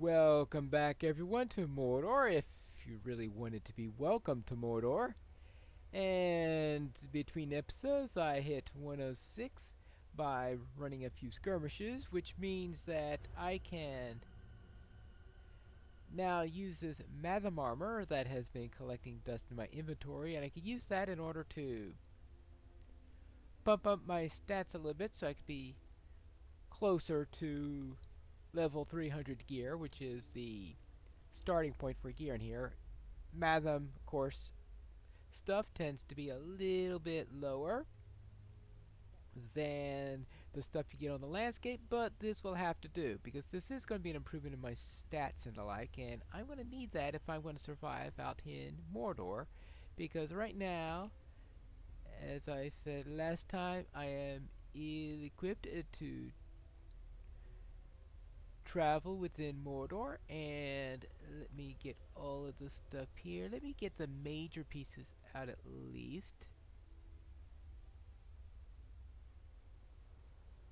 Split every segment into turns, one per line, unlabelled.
Welcome back, everyone, to Mordor. If you really wanted to be welcome to Mordor. And between episodes, I hit 106 by running a few skirmishes, which means that I can now use this Matham armor that has been collecting dust in my inventory, and I could use that in order to bump up my stats a little bit so I could be closer to level 300 gear, which is the starting point for gear in here. Matham, of course, stuff tends to be a little bit lower than the stuff you get on the landscape, but this will have to do because this is going to be an improvement in my stats and the like, and I'm going to need that if I'm going to survive out in Mordor, because right now, as I said last time, I am ill-equipped to travel within Mordor. And let me get all of the stuff here. Let me get the major pieces out at least,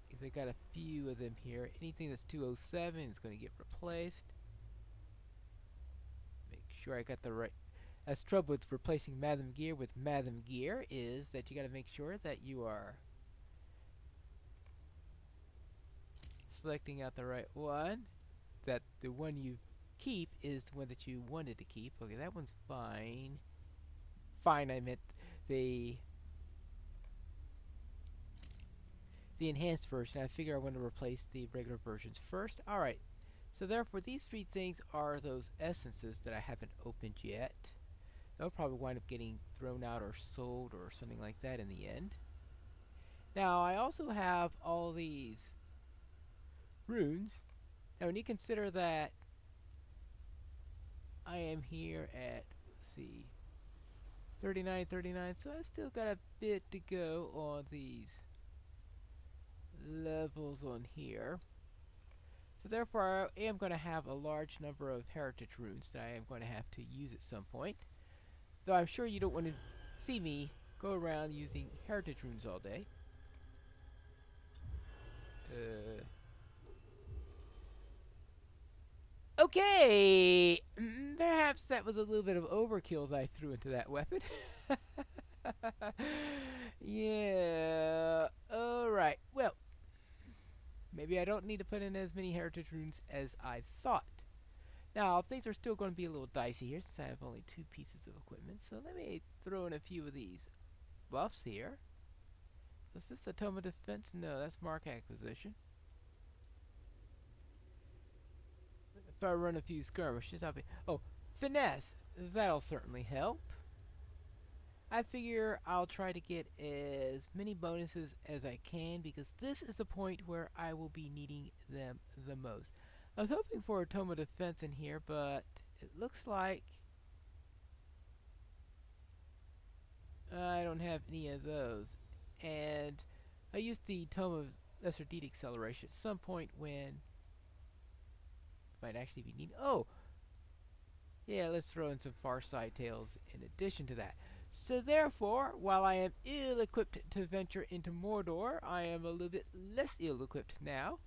because I got a few of them here. Anything that's 207 is going to get replaced. Make sure I got the right. That's trouble with replacing Matham gear with Matham gear, is that you got to make sure that you are selecting out the right one, that the one you keep is the one that you wanted to keep. Okay, that one's fine. Fine, I meant the enhanced version. I figure I want to replace the regular versions first. Alright, so therefore these three things are those essences that I haven't opened yet. They'll probably wind up getting thrown out or sold or something like that in the end. Now I also have all these runes. Now when you consider that I am here at, let's see, 39, so I still got a bit to go on these levels on here. So therefore I am going to have a large number of heritage runes that I am going to have to use at some point. Though I'm sure you don't want to see me go around using heritage runes all day. Okay, perhaps that was a little bit of overkill that I threw into that weapon. Yeah, alright, well, maybe I don't need to put in as many heritage runes as I thought. Now, things are still going to be a little dicey here since I have only 2 pieces of equipment, so let me throw in a few of these buffs here. Is this a Tome of Defense? No, that's Mark Acquisition. If I run a few skirmishes, I'll be... Oh, Finesse! That'll certainly help. I figure I'll try to get as many bonuses as I can, because this is the point where I will be needing them the most. I was hoping for a Tome of Defense in here, but it looks like I don't have any of those. And I used the Tome of Lesser Deed Acceleration at some point when might actually be needed. Oh! Yeah, let's throw in some Farside Tales in addition to that. So therefore, while I am ill-equipped to venture into Mordor, I am a little bit less ill-equipped now.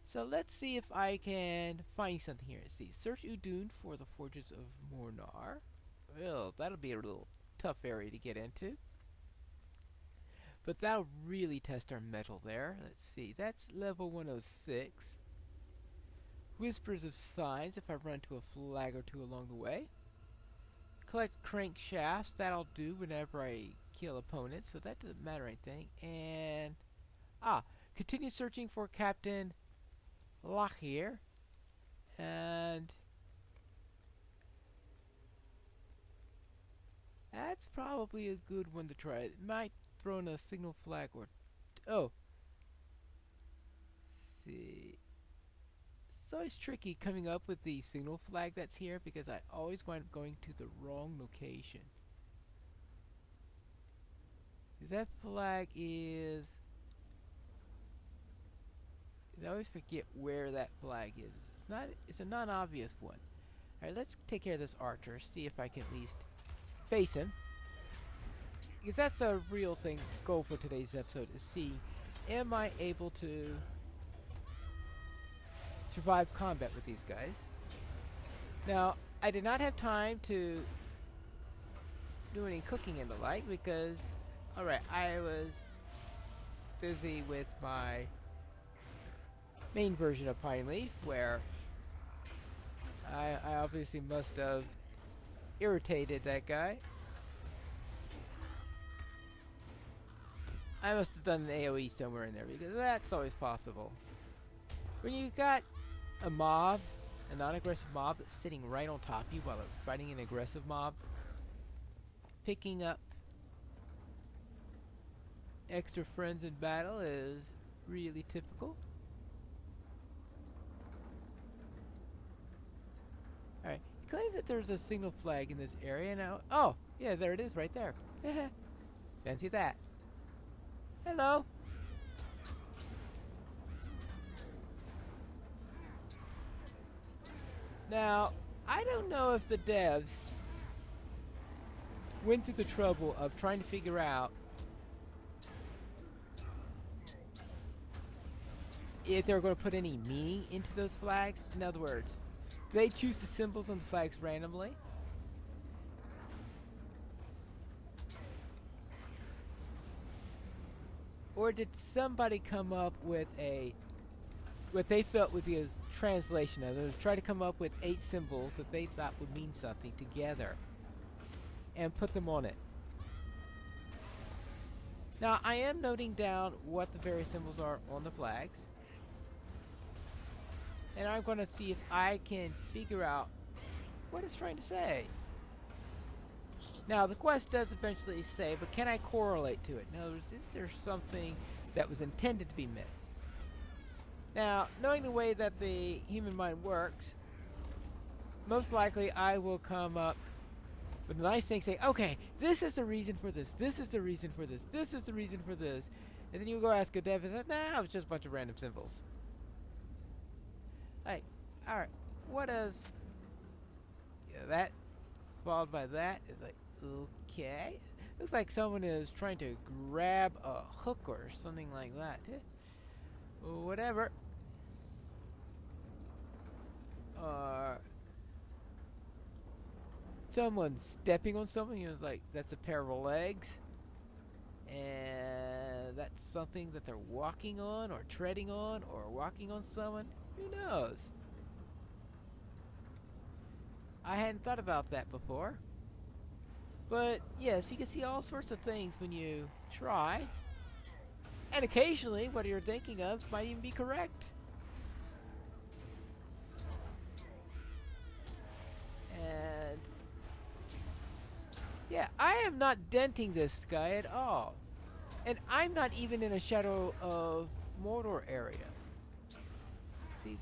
So let's see if I can find something here. Let's see. Search Udun for the Forges of Mordor. Well, that'll be a little tough area to get into. But that'll really test our metal there. Let's see. That's level 106. Whispers of Signs if I run to a flag or two along the way. Collect crankshafts, that'll do whenever I kill opponents, so that doesn't matter anything. And continue searching for Captain Lockyer. And that's probably a good one to try. It might throw in a signal flag or let's see. It's always tricky coming up with the signal flag that's here because I always wind up going to the wrong location. That flag is... I always forget where that flag is. It's a non-obvious one. Alright, let's take care of this archer, see if I can at least face him. Because that's the real thing, goal for today's episode, is see, am I able to survive combat with these guys. Now, I did not have time to do any cooking and the like because, alright, I was busy with my main version of Pineleaf, where I obviously must have irritated that guy. I must have done an AoE somewhere in there because that's always possible. When you got a mob, a non-aggressive mob that's sitting right on top of you while fighting an aggressive mob, picking up extra friends in battle is really typical. Alright, it claims that there's a signal flag in this area now. Oh, yeah, there it is right there. Fancy that. Hello. Now, I don't know if the devs went through the trouble of trying to figure out if they were going to put any meaning into those flags. In other words, do they choose the symbols on the flags randomly? Or did somebody come up with what they felt would be a translation of it? Try to come up with 8 symbols that they thought would mean something together and put them on it. Now, I am noting down what the various symbols are on the flags. And I'm going to see if I can figure out what it's trying to say. Now, the quest does eventually say, but can I correlate to it? In other words, is there something that was intended to be meant? Now, knowing the way that the human mind works, most likely I will come up with a nice thing saying, okay, this is the reason for this, this is the reason for this, this is the reason for this. And then you go ask a dev and say, nah, it was just a bunch of random symbols. Like, alright, what is that followed by that is like, okay. Looks like someone is trying to grab a hook or something like that. Whatever. Someone stepping on something, it's like, that's a pair of legs. And that's something that they're walking on, or treading on, or walking on someone. Who knows? I hadn't thought about that before. But, yes, you can see all sorts of things when you try. And occasionally, what you're thinking of might even be correct. And yeah, I am not denting this guy at all. And I'm not even in a Shadow of Mordor area. See?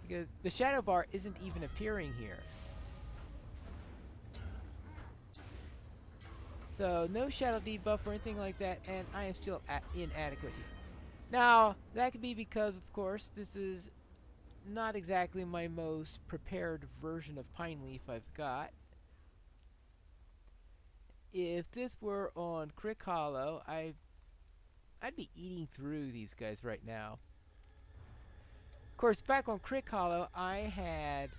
Because the shadow bar isn't even appearing here. So, no shadow debuff or anything like that, and I am still inadequate here. Now, that could be because, of course, this is not exactly my most prepared version of Pineleaf I've got. If this were on Crick Hollow, I'd be eating through these guys right now. Of course, back on Crick Hollow, I had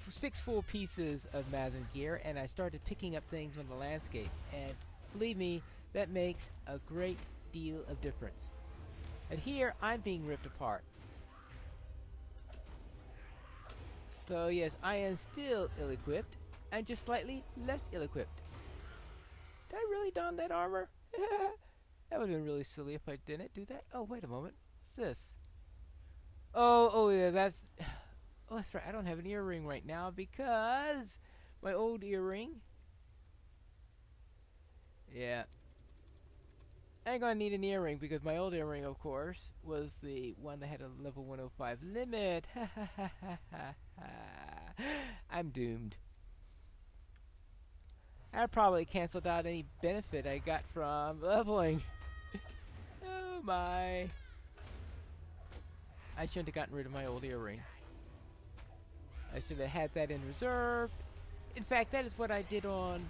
6 full pieces of Mazen gear, and I started picking up things on the landscape, and believe me, that makes a great deal of difference. And here, I'm being ripped apart. So yes, I am still ill-equipped, and just slightly less ill-equipped. Did I really don that armor? That would have been really silly if I didn't do that. Oh, wait a moment. What's this? Oh yeah, that's... Oh, that's right. I don't have an earring right now because my old earring. Yeah. I ain't gonna need an earring because my old earring, of course, was the one that had a level 105 limit. I'm doomed. I probably canceled out any benefit I got from leveling. Oh my. I shouldn't have gotten rid of my old earring. I should have had that in reserve. In fact, that is what I did on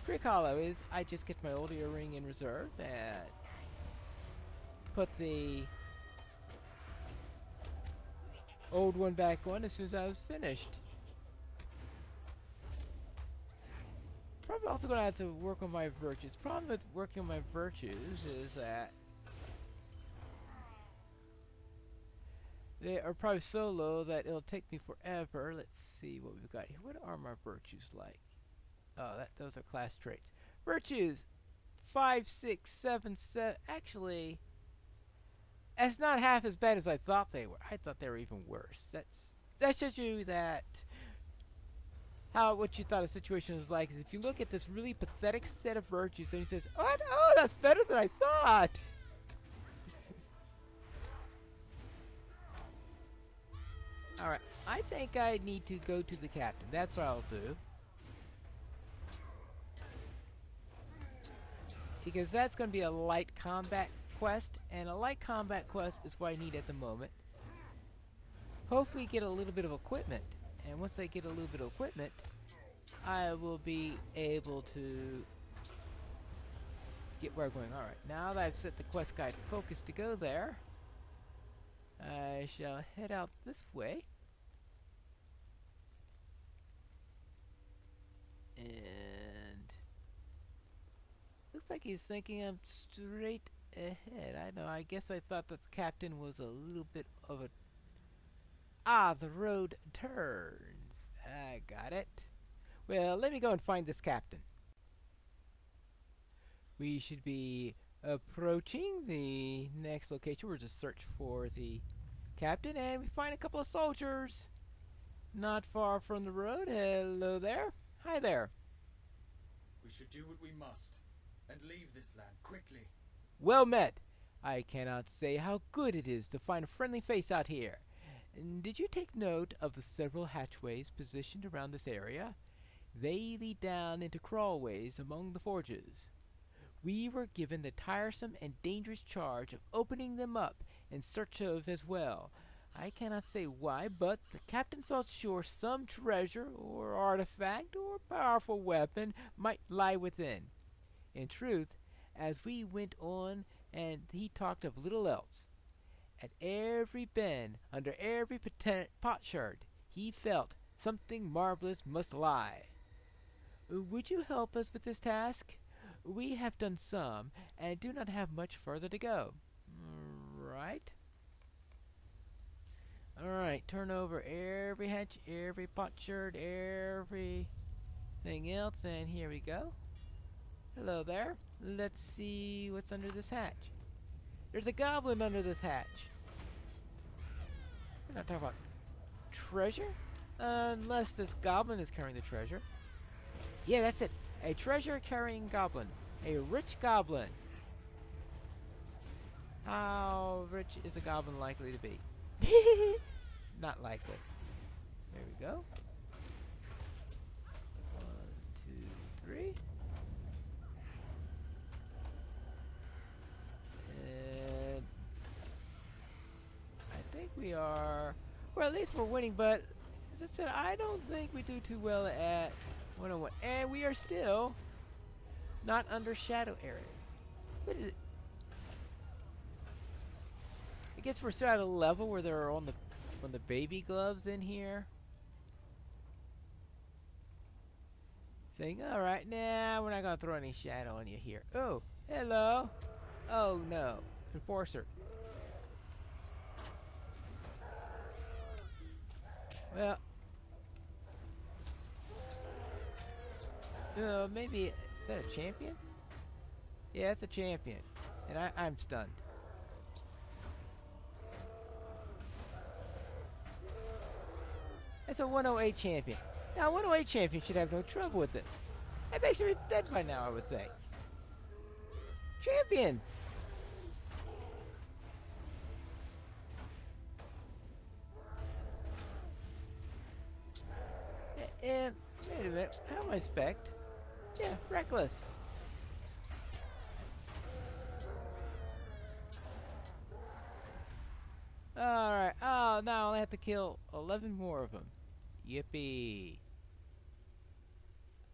Creek Hollow is I just get my old earring in reserve and put the old one back on as soon as I was finished. Probably also gonna have to work on my virtues. Problem with working on my virtues is that they are probably so low that it'll take me forever. Let's see what we've got here. What are my virtues like? Oh, those are class traits. Virtues 5, 6, 7, 7. Actually, that's not half as bad as I thought they were. I thought they were even worse. That shows you that what you thought a situation was like is if you look at this really pathetic set of virtues and he says, "What? Oh, that's better than I thought." All right, I think I need to go to the captain. That's what I'll do. Because that's going to be a light combat quest, and a light combat quest is what I need at the moment. Hopefully get a little bit of equipment, and once I get a little bit of equipment, I will be able to get where I'm going. Alright, now that I've set the quest guide focus to go there, I shall head out this way. And looks like he's thinking I'm straight ahead. I know, I guess I thought that the captain was a little bit of a... Ah, the road turns. I got it. Well, let me go and find this captain. We should be approaching the next location. We're just search for the captain, and we find a couple of soldiers not far from the road. Hello there. Hi there.
We should do what we must and leave this land quickly.
Well met. I cannot say how good it is to find a friendly face out here. And did you take note of the several hatchways positioned around this area? They lead down into crawlways among the forges. We were given the tiresome and dangerous charge of opening them up in search of as well. I cannot say why, but the captain felt sure some treasure or artifact or powerful weapon might lie within. In truth, as we went on and he talked of little else, at every bend, under every potsherd, he felt something marvelous must lie. Would you help us with this task? We have done some, and do not have much further to go. Right? Alright, turn over every hatch, every potsherd, everything else, and here we go. Hello there. Let's see what's under this hatch. There's a goblin under this hatch. We're not talking about treasure? Unless this goblin is carrying the treasure. Yeah, that's it. A treasure-carrying goblin. A rich goblin. How rich is a goblin likely to be? Not likely. There we go. 1, 2, 3. And I think we are... Well, at least we're winning, but as I said, I don't think we do too well at 1-on-1. And we are still not under shadow area. What is it? I guess we're still at a level where there are on the baby gloves in here. Saying, alright, nah, we're not gonna throw any shadow on you here. Oh, hello. Oh no. Enforcer. Well, maybe, is that a champion? Yeah, it's a champion. And I'm stunned. It's a 108 champion. Now, a 108 champion should have no trouble with this. I think should be dead by now, I would think. Champion! Wait a minute. How am I spec'd? Yeah, reckless. Alright. Oh, now I'll have to kill 11 more of them. Yippee.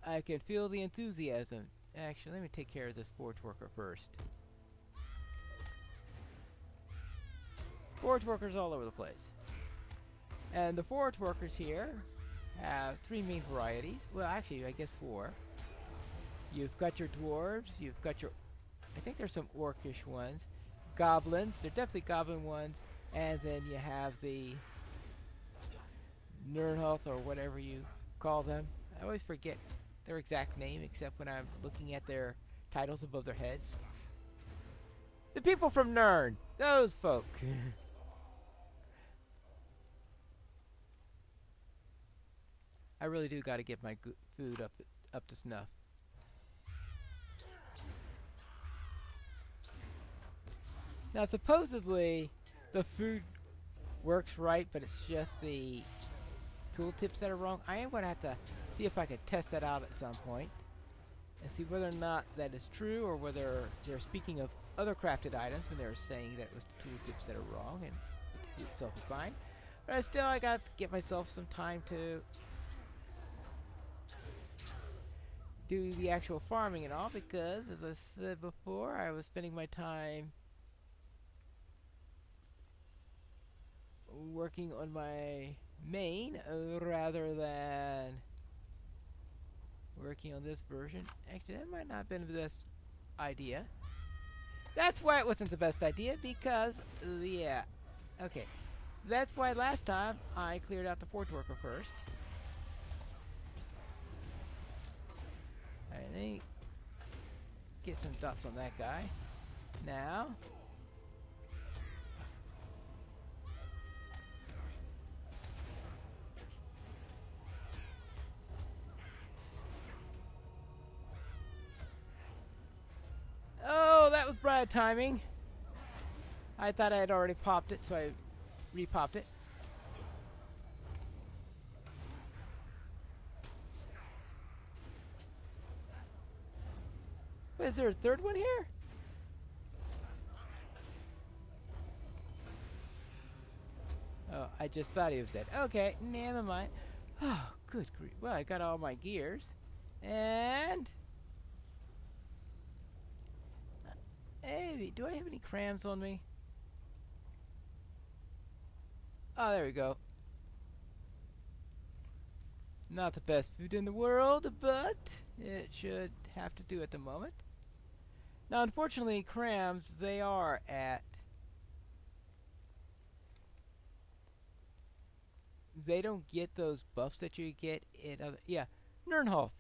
I can feel the enthusiasm. Actually, let me take care of this forge worker first. Forge workers all over the place. And the forge workers here have three main varieties. Well, actually, I guess four. You've got your dwarves, you've got your... I think there's some orcish ones. Goblins, they're definitely goblin ones. And then you have the Nernhoth, or whatever you call them. I always forget their exact name, except when I'm looking at their titles above their heads. The people from Nern! Those folk! I really do gotta get my food up to snuff. Now, supposedly, the food works right, but it's just the tooltips that are wrong. I am going to have to see if I could test that out at some point and see whether or not that is true, or whether they're speaking of other crafted items when they're saying that it was the tooltips that are wrong and the food itself is fine. But still, I got to get myself some time to do the actual farming and all, because, as I said before, I was spending my time working on my main rather than working on this version. Actually, that might not have been the best idea. That's why it wasn't the best idea, because, yeah. Okay. That's why last time I cleared out the forge worker first. Alright, let me get some dots on that guy. Now, oh, that was bad timing. I thought I had already popped it, so I re-popped it. Wait, is there a third one here? Oh, I just thought he was dead. Okay, never mind. Oh, good grief. Well, I got all my gears. And... hey, do I have any crams on me? Oh, there we go. Not the best food in the world, but it should have to do at the moment. Now, unfortunately, crams, they are at... they don't get those buffs that you get in other... yeah, Nernhoth.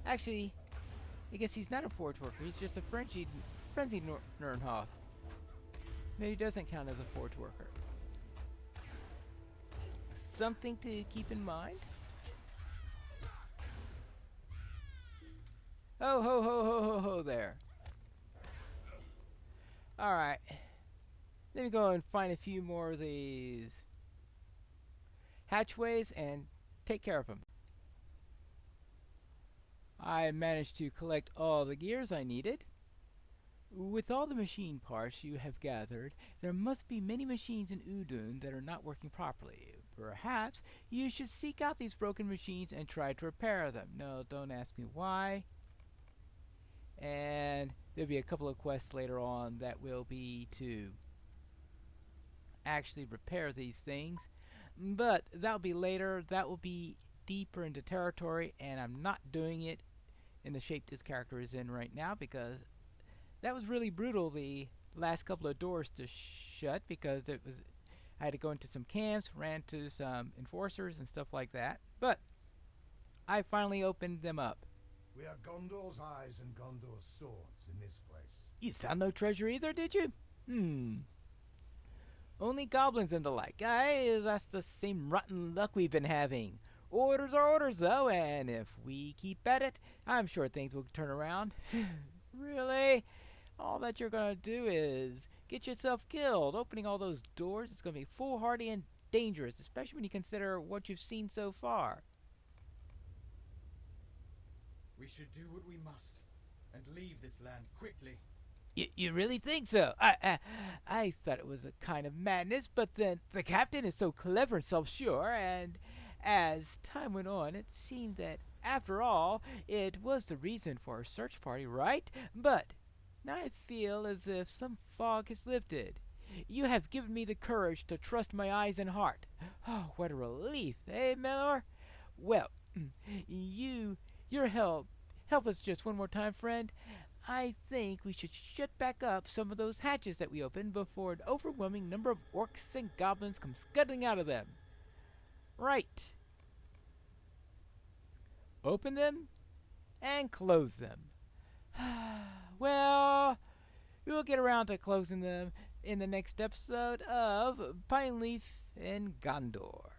Actually, I guess he's not a forge worker. He's just a frenzied Nernhoth. Maybe he doesn't count as a forge worker. Something to keep in mind. Ho ho ho ho ho ho there. Alright. Let me go and find a few more of these hatchways and take care of them. I managed to collect all the gears I needed. With all the machine parts you have gathered, there must be many machines in Udun that are not working properly. Perhaps you should seek out these broken machines and try to repair them. No, don't ask me why. And there'll be a couple of quests later on that will be to actually repair these things. But that'll be later. That will be deeper into territory, and I'm not doing it in the shape this character is in right now, because that was really brutal, the last couple of doors to shut, because it was... I had to go into some camps, ran to some enforcers and stuff like that. But I finally opened them up.
We are Gondor's eyes and Gondor's swords in this place.
You found no treasure either, did you? Only goblins and the like. Aye, that's the same rotten luck we've been having. Orders are orders, though, and if we keep at it, I'm sure things will turn around. Really? All that you're gonna do is get yourself killed. Opening all those doors, it's gonna be foolhardy and dangerous, especially when you consider what you've seen so far.
We should do what we must and leave this land quickly.
You really think so? I thought it was a kind of madness, but then the captain is so clever and self-sure, and as time went on, it seemed that after all, it was the reason for our search party, right? But now I feel as if some fog has lifted. You have given me the courage to trust my eyes and heart. Oh, what a relief, eh, Melor? Well, you, your help us just one more time, friend. I think we should shut back up some of those hatches that we opened before an overwhelming number of orcs and goblins come scuttling out of them. Right. Open them and close them. Well, we'll get around to closing them in the next episode of Pineleaf and Gondor.